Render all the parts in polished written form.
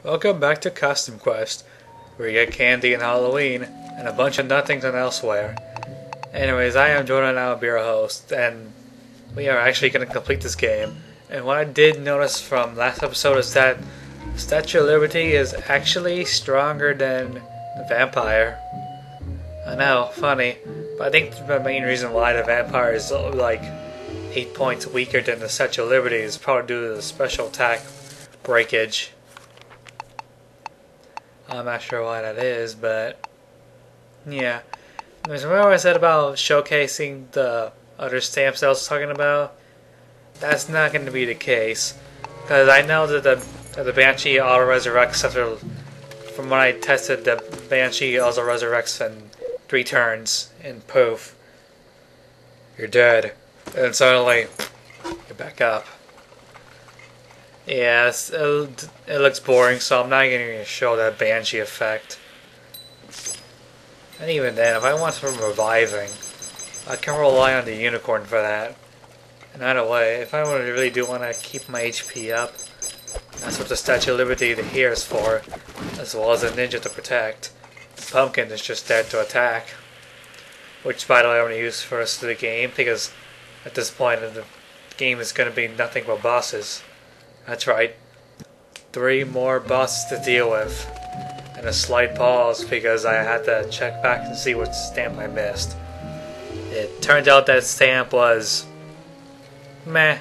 Welcome back to Costume Quest, where you get candy and Halloween, and a bunch of nothings and elsewhere. Anyways, I am Jordan, I'll be your host, and we are actually going to complete this game. And what I did notice from last episode is that Statue of Liberty is actually stronger than the Vampire. I know, funny, but I think the main reason why the Vampire is like 8 points weaker than the Statue of Liberty is probably due to the special attack breakage. I'm not sure why that is, but yeah. Remember what I said about showcasing the other stamps I was talking about? That's not going to be the case, because I know that the Banshee auto resurrects after. From when I tested, the Banshee also resurrects in 3 turns, and poof, you're dead, and suddenly you're back up. Yes, it looks boring, so I'm not going to show that Banshee effect. And even then, if I want some reviving, I can rely on the Unicorn for that. And either way, if I really do want to keep my HP up, that's what the Statue of Liberty here is for, as well as a ninja to protect. The Pumpkin is just there to attack. Which, by the way, I'm going to use for the rest of the game, because at this point in the game is going to be nothing but bosses. That's right. 3 more bosses to deal with. And a slight pause because I had to check back and see what stamp I missed. It turned out that stamp was meh.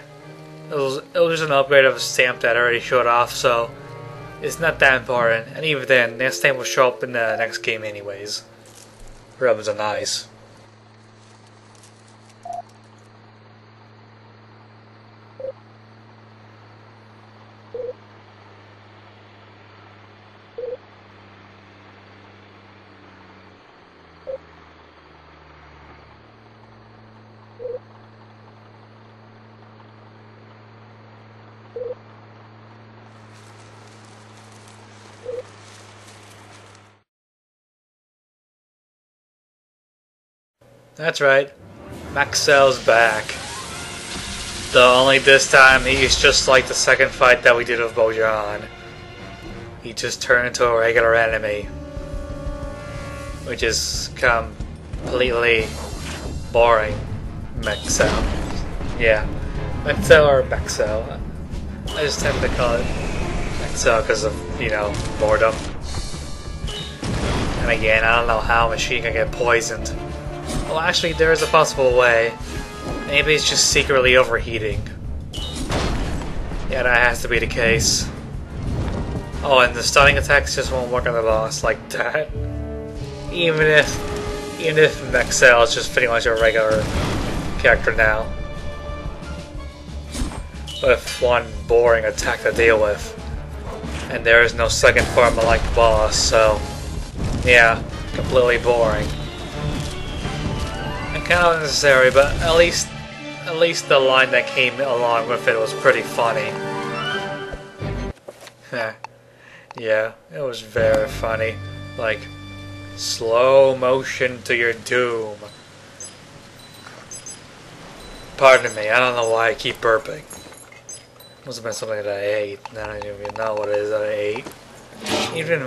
It was just an upgrade of a stamp that already showed off, so it's not that important. And even then, that stamp will show up in the next game anyways. Rubs are nice. That's right, Maxell's back. Though only this time he's just like the second fight that we did with Bojan. He just turned into a regular enemy, which is completely boring. Maxell. Yeah, Maxell or Maxell. I just tend to call it Maxell because of, boredom. And again, I don't know how a machine can get poisoned. Well, actually, there is a possible way. Maybe it's just secretly overheating. Yeah, that has to be the case. Oh, and the stunning attacks just won't work on the boss like that. Even if Maxell is just pretty much a regular character now. With one boring attack to deal with. And there is no second form like the boss, so yeah, completely boring. Kind of unnecessary, but at least the line that came along with it was pretty funny. Yeah, it was very funny. Like, slow motion to your doom. Pardon me, I don't know why I keep burping. Must have been something that I ate. I don't even know what it is that I ate.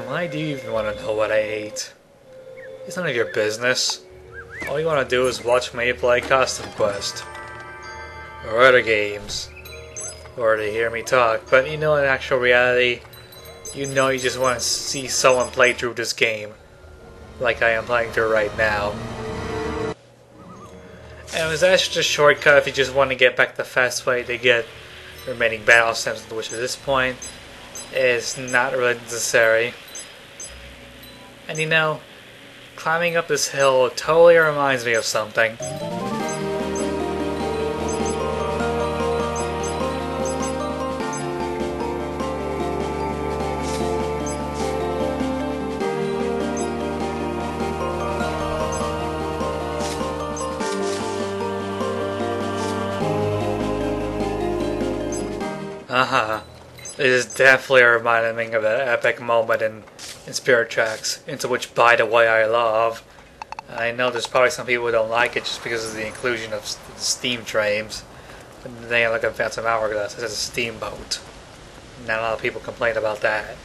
Why do you even want to know what I ate? It's none of your business. All you want to do is watch me play Costume Quest. Or other games. Or to hear me talk. But in actual reality, you just want to see someone play through this game. Like I am playing through right now. And it was actually a shortcut if you just want to get back the fast way to get remaining battle stamps, which at this point is not really necessary. And climbing up this hill totally reminds me of something. It is definitely reminding me of an epic moment in Spirit Tracks, into which, by the way, I love. I know there's probably some people who don't like it just because of the inclusion of steam trains. But then I look at Phantom Hourglass, it's a steamboat. Not a lot of people complain about that.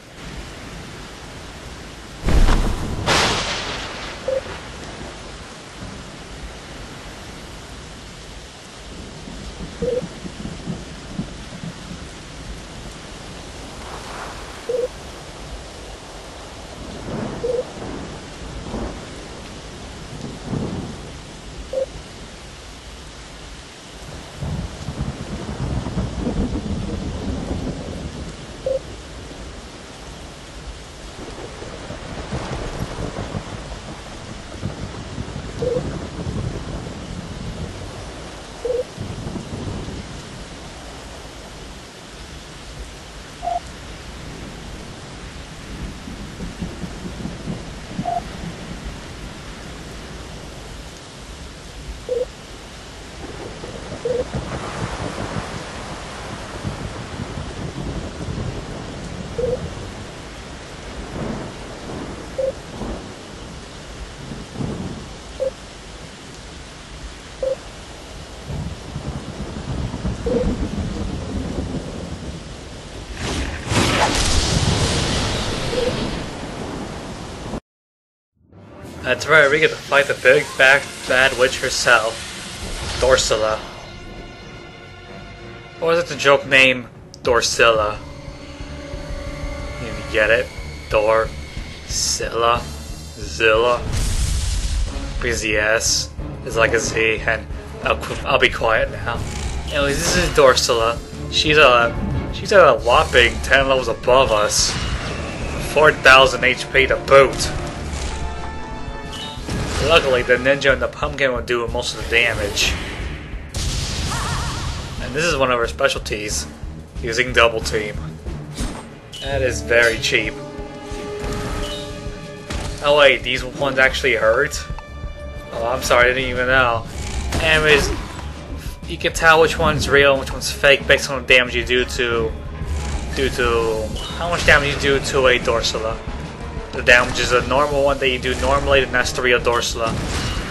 That's right, we get to fight the big bad witch herself, Dorsula. Or is it the joke name Dorsilla? You get it? Dorsilla? Zilla? Because the S is like a Z, and I'll be quiet now. Anyways, this is Dorsula. She's a whopping 10 levels above us. 4,000 HP to boot. Luckily, the ninja and the pumpkin will do most of the damage. And this is one of her specialties, using double team. That is very cheap. Oh wait, these ones actually hurt? Oh, I'm sorry, I didn't even know. Anyways, you can tell which one's real and which one's fake based on the damage you do to how much damage you do to a Dorsula. The damage is a normal one that you do normally, then that's the real Dorsula.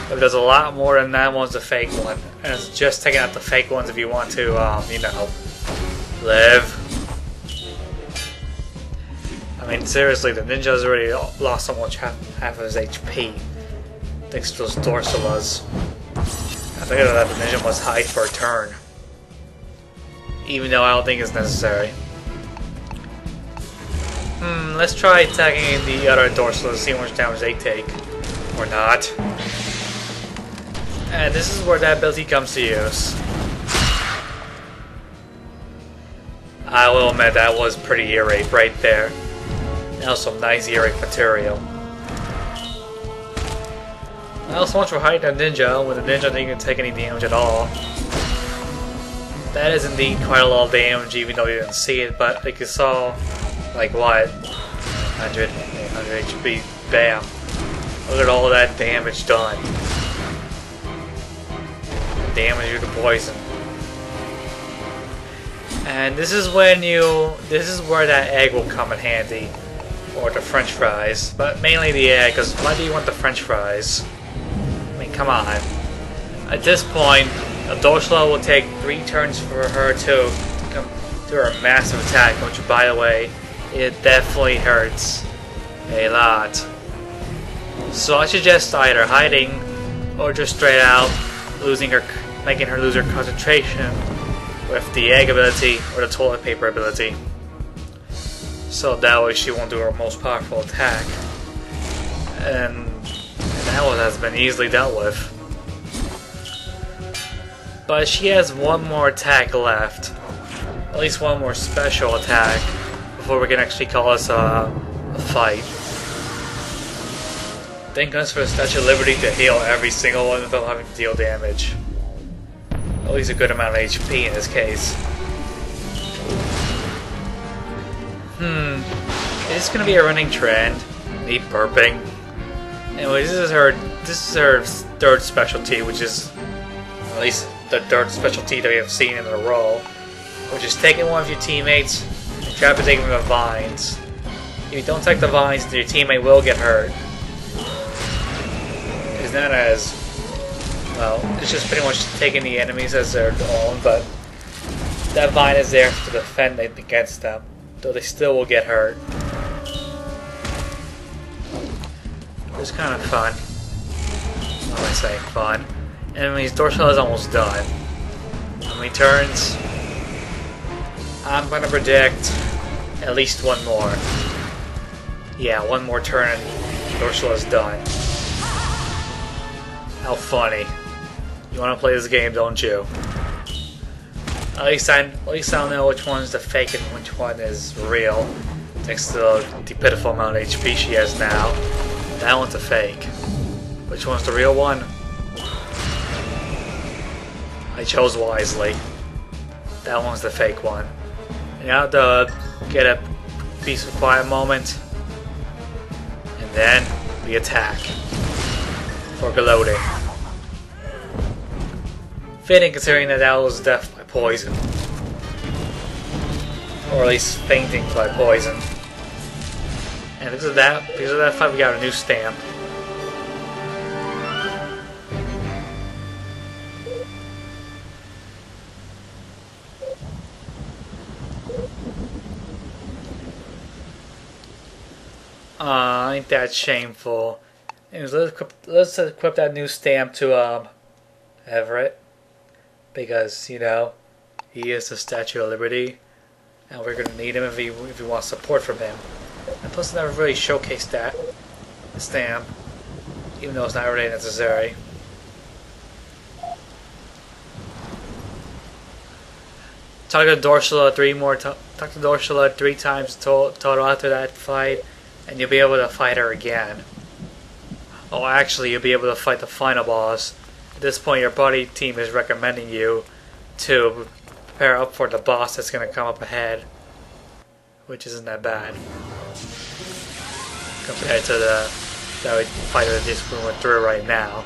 If it does a lot more than that one's the fake one. And it's just taking out the fake ones if you want to, you know, live. I mean, seriously, the ninja's already lost almost half of his HP. Thanks to those Dorsulas. I think that the ninja must hide for a turn. Even though I don't think it's necessary. Let's try attacking the other Dorsulas, see how much damage they take. Or not. And this is where that ability comes to use. I will admit that was pretty earache right there. That was some nice earache material. Not so much for hiding a ninja, when the ninja didn't even take any damage at all. That is indeed quite a lot of damage, even though you didn't see it, but like you saw, like what? 100 HP, bam. Look at all that damage done. Damage you to poison. And this is where that egg will come in handy. Or the french fries. But mainly the egg, because why do you want the french fries? I mean, come on. At this point, a Dorsula will take 3 turns for her to come do her massive attack, which, by the way, it definitely hurts a lot. So I suggest either hiding or just straight out making her lose her concentration with the egg ability or the toilet paper ability. So that way she won't do her most powerful attack. And that one has been easily dealt with. But she has one more attack left. At least one more special attack before we can actually call this a fight. Thank goodness for the Statue of Liberty to heal every single one without having to deal damage. At least a good amount of HP in this case. Is this gonna be a running trend? Me burping. Anyways, this is her third specialty, which is at least the third specialty that we have seen in a row, which is taking one of your teammates and trapezing them with vines. If you don't take the vines, then your teammate will get hurt. It's not as well. It's just pretty much taking the enemies as their own, but that vine is there to defend against them, though they still will get hurt. It's kind of fun. What am I saying? Fun. Enemies, Dorsula is almost done. How many turns? I'm gonna predict at least one more. Yeah, one more turn and Dorsula's done. How funny. You wanna play this game, don't you? At least I'll know which one's the fake and which one is real. Thanks to the pitiful amount of HP she has now. That one's a fake. Which one's the real one? I chose wisely. That one's the fake one. And now to get a peace of quiet moment. And then we attack. For gloating. Fitting considering that was death by poison. Or at least fainting by poison. And because of that fight, we got a new stamp. Ain't that shameful. Anyways, let's equip that new stamp to Everett, because you know he is the Statue of Liberty, and we're gonna need him if we want support from him. And plus, I never really showcased that stamp, even though it's not really necessary. Talk to Dorsula talk to Dorsula 3 times total after that fight, and you'll be able to fight her again. Oh, actually, you'll be able to fight the final boss. At this point, your party team is recommending you to prepare up for the boss that's going to come up ahead, which isn't that bad compared to the fight that just went through right now.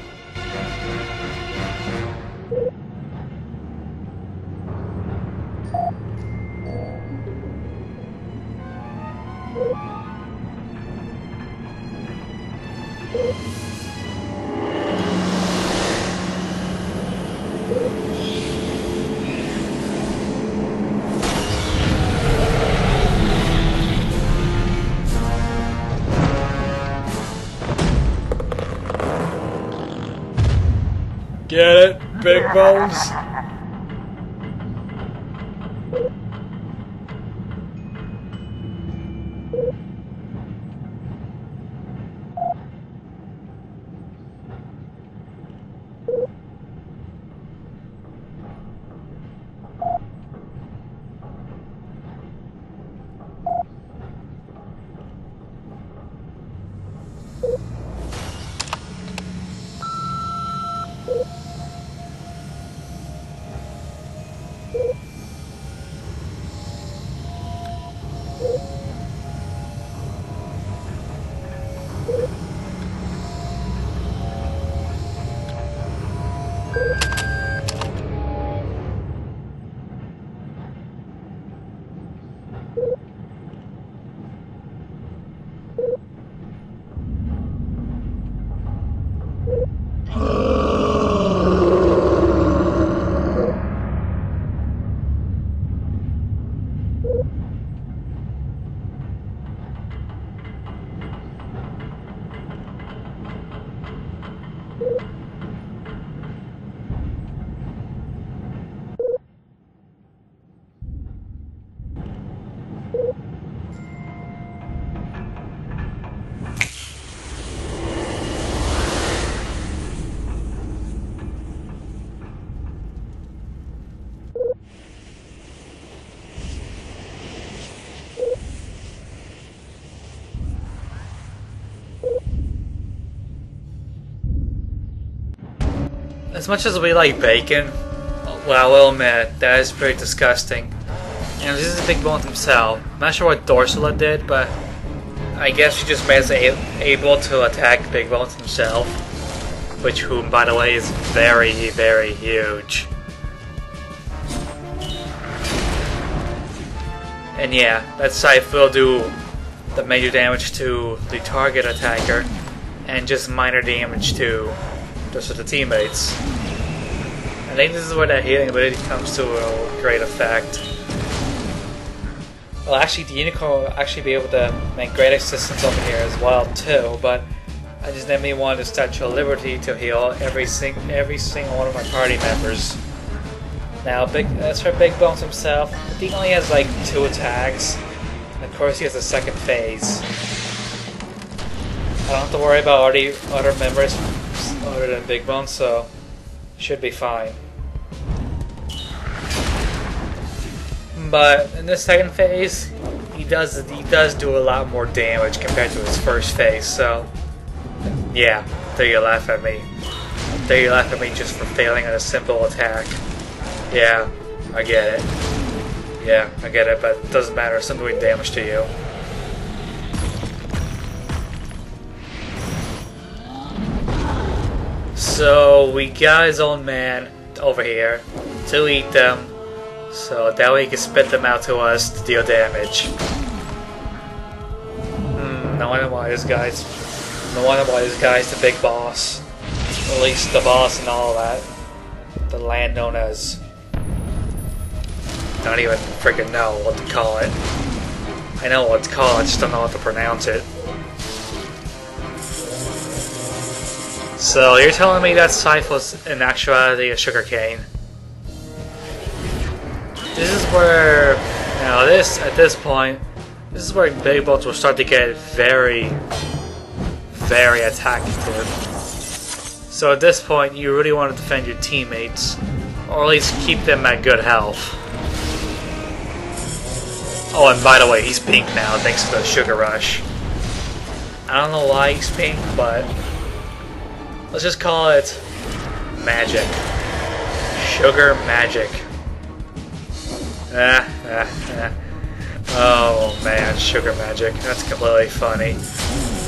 Get it, big bones? As much as we like bacon, well, I will admit, that is pretty disgusting. And this is Big Bones himself. I'm not sure what Dorsula did, but I guess she just made us able to attack Big Bones himself. Whom, by the way, is very, very huge. And yeah, that scythe will do the major damage to the target attacker, and just minor damage to just the teammates. I think this is where that healing ability comes to a great effect. Well, actually, the unicorn will actually be able to make great assistance over here as well too. But I just definitely wanted the Statue of Liberty to heal every single one of my party members. Now, as for Big Bones himself, I think he only has like 2 attacks. And of course, he has a second phase. I don't have to worry about other members other than Big Bones, so should be fine. But in this second phase, he does do a lot more damage compared to his first phase. So yeah, there you laugh at me. There you laugh at me just for failing at a simple attack. Yeah, I get it. Yeah, I get it, but it doesn't matter. It's still doing damage to you. So we got his own man over here to eat them, so that way he can spit them out to us to deal damage. No wonder why this guy's the big boss. At least the boss and all that. The land known as... I don't even freaking know what to call it. I know what to call it, I just don't know how to pronounce it. So you're telling me that Scythe was in actuality a sugarcane? This is where, now at this point, this is where Big Boats will start to get very, very attackative. So at this point, you really want to defend your teammates, or at least keep them at good health. Oh, and by the way, he's pink now thanks to the sugar rush. I don't know why he's pink, but let's just call it magic. Sugar magic. Oh man, sugar magic. That's completely funny.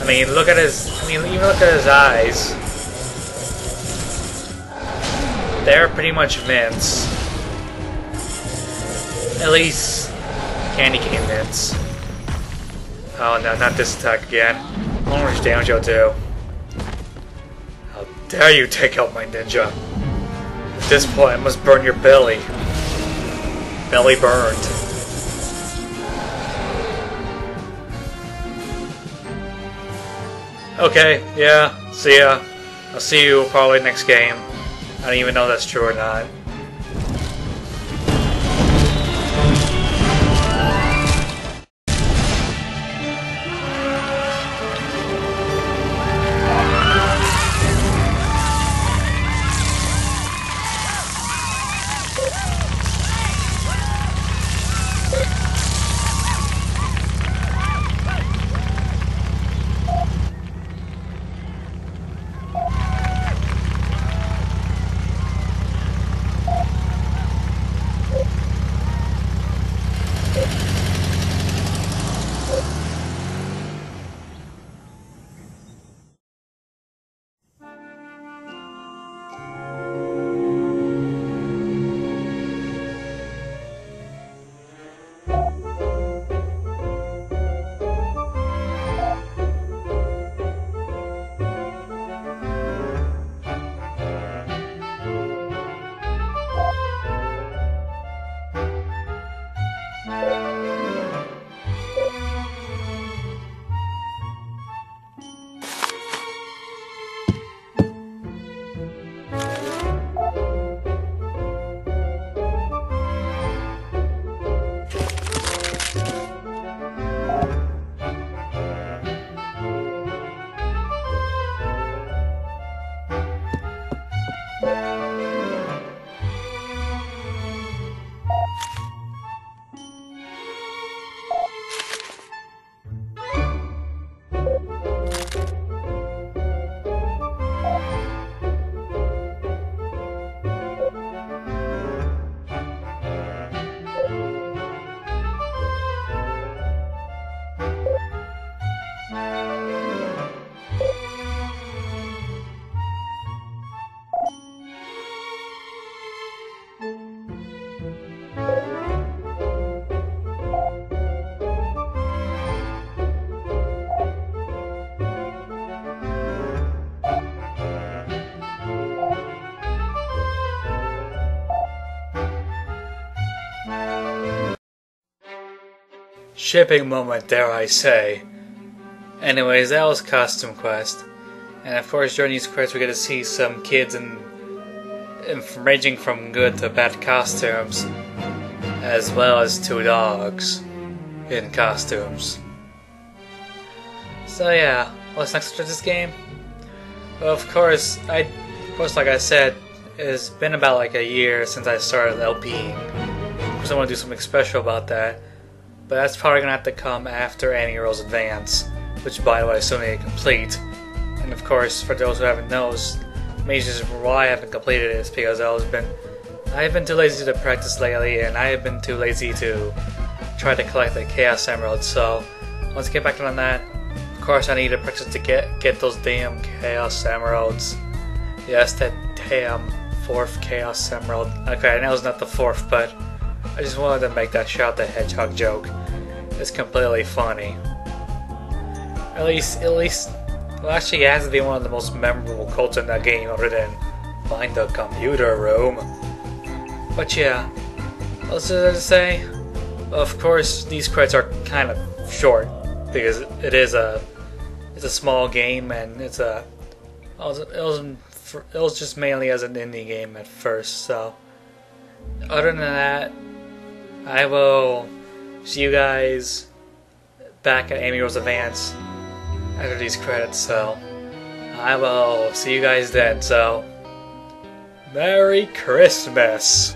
I mean, look at his. I mean, even look at his eyes. They're pretty much mints. At least candy cane mints. Oh no, not this attack again. How much damage you'll do? How dare you take out my ninja? At this point, I must burn your belly. Belly burned. Okay, yeah, see ya. I'll see you probably next game. I don't even know if that's true or not. Shipping moment, dare I say. Anyways, that was Costume Quest. And of course, during these quests, we get to see some kids ranging from good to bad costumes, as well as 2 dogs in costumes. So yeah, what's next for this game? Well, of course, like I said, it's been about like a year since I started LPing. Of course, I want to do something special about that. But that's probably going to have to come after Annie Earl's Advance, which by the way I still need to complete. And of course, for those who haven't noticed, the main reason why I haven't completed it is because I've been too lazy to practice lately, and I have been too lazy to try to collect the Chaos Emeralds. So once I get back on that, of course I need to practice to get those damn Chaos Emeralds. Yes, that damn 4th Chaos Emerald. Okay, I know it's not the 4th, but I just wanted to make that Shout the Hedgehog joke. It's completely funny. At least, well, actually, it has to be one of the most memorable quotes in that game, other than "Find the computer room." But yeah, what's there to say? Of course, these credits are kind of short because it's a small game and it's a It was just mainly as an indie game at first. So, other than that, I will see you guys back at Amy Rose Advance after these credits. So, I will see you guys then. So, Merry Christmas!